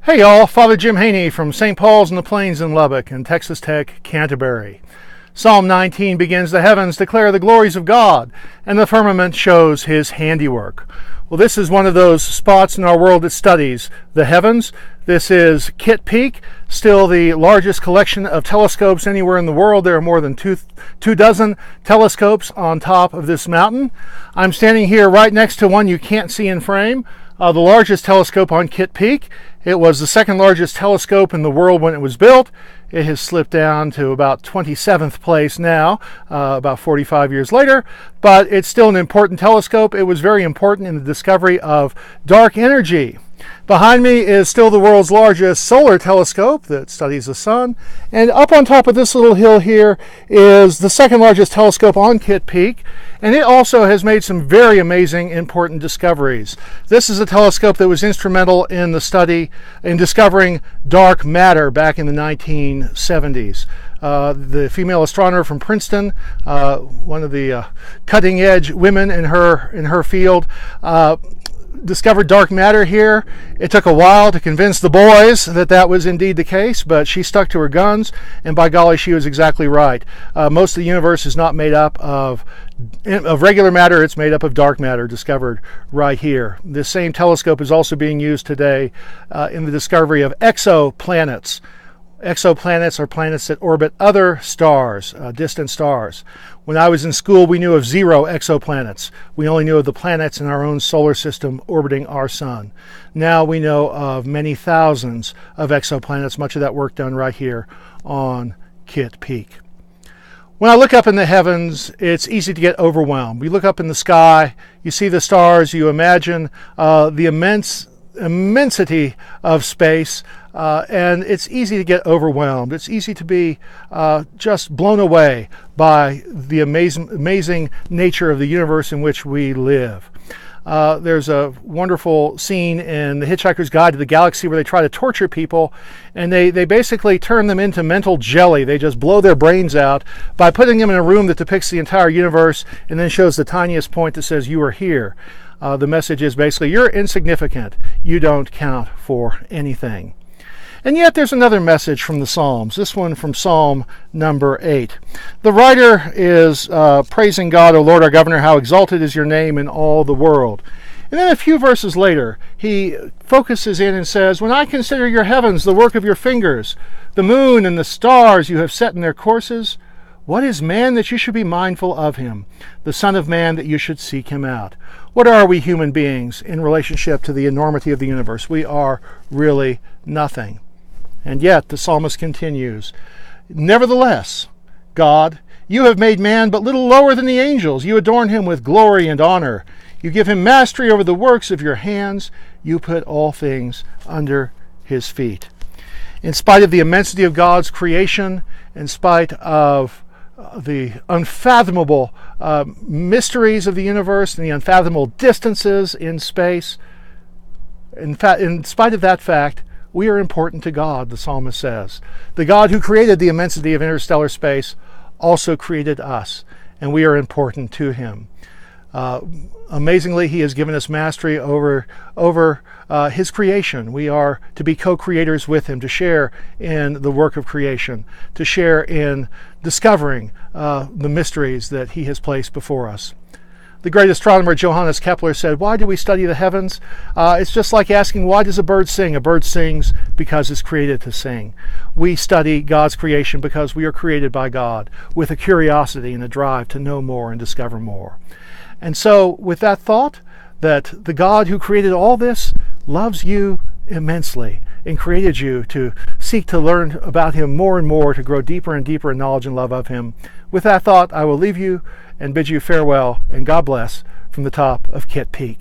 Hey y'all, Father Jim Haney from St. Paul's in the Plains in Lubbock and Texas Tech, Canterbury. Psalm 19 begins, "The heavens declare the glories of God, and the firmament shows his handiwork." Well, this is one of those spots in our world that studies the heavens. This is Kitt Peak, still the largest collection of telescopes anywhere in the world. There are more than two dozen telescopes on top of this mountain. I'm standing here right next to one you can't see in frame, the largest telescope on Kitt Peak. It was the second largest telescope in the world when it was built. It has slipped down to about 27th place now, about 45 years later, but it's still an important telescope. It was very important in the discovery of dark energy. Behind me is still the world's largest solar telescope that studies the sun. And up on top of this little hill here is the second largest telescope on Kitt Peak. And it also has made some very amazing, important discoveries. This is a telescope that was instrumental in the study in discovering dark matter back in the 1970s. The female astronomer from Princeton, one of the cutting edge women in her field, discovered dark matter here. It took a while to convince the boys that that was indeed the case, but she stuck to her guns, and by golly, she was exactly right. Most of the universe is not made up of regular matter. It's made up of dark matter, discovered right here. This same telescope is also being used today in the discovery of exoplanets. Exoplanets are planets that orbit other stars, distant stars. When I was in school, we knew of 0 exoplanets. We only knew of the planets in our own solar system orbiting our sun. Now we know of many thousands of exoplanets, much of that work done right here on Kitt Peak. When I look up in the heavens, it's easy to get overwhelmed. We look up in the sky, you see the stars, you imagine the immensity of space, and it's easy to get overwhelmed. It's easy to be just blown away by the amazing nature of the universe in which we live. There's a wonderful scene in The Hitchhiker's Guide to the Galaxy where they try to torture people, and they basically turn them into mental jelly. They just blow their brains out by putting them in a room that depicts the entire universe and then shows the tiniest point that says, "You are here." The message is basically, you're insignificant. You don't count for anything. And yet there's another message from the Psalms, this one from Psalm number 8. The writer is praising God, "O Lord our governor, how exalted is your name in all the world." And then a few verses later, he focuses in and says, "When I consider your heavens, the work of your fingers, the moon and the stars you have set in their courses, what is man that you should be mindful of him, the Son of Man that you should seek him out?" What are we human beings in relationship to the enormity of the universe? We are really nothing. And yet the psalmist continues, "Nevertheless, God, you have made man but little lower than the angels. You adorn him with glory and honor. You give him mastery over the works of your hands. You put all things under his feet." In spite of the immensity of God's creation, in spite of the unfathomable mysteries of the universe and the unfathomable distances in space, in spite of that fact, we are important to God, the psalmist says. The God who created the immensity of interstellar space also created us, and we are important to him. Amazingly, he has given us mastery over his creation. We are to be co-creators with him, to share in the work of creation, to share in discovering the mysteries that he has placed before us. The great astronomer Johannes Kepler said, "Why do we study the heavens? It's just like asking, why does a bird sing? A bird sings because it's created to sing." We study God's creation because we are created by God with a curiosity and a drive to know more and discover more. And so with that thought, that the God who created all this loves you immensely and created you to seek to learn about him more and more, to grow deeper and deeper in knowledge and love of him. With that thought, I will leave you and bid you farewell, and God bless from the top of Kitt Peak.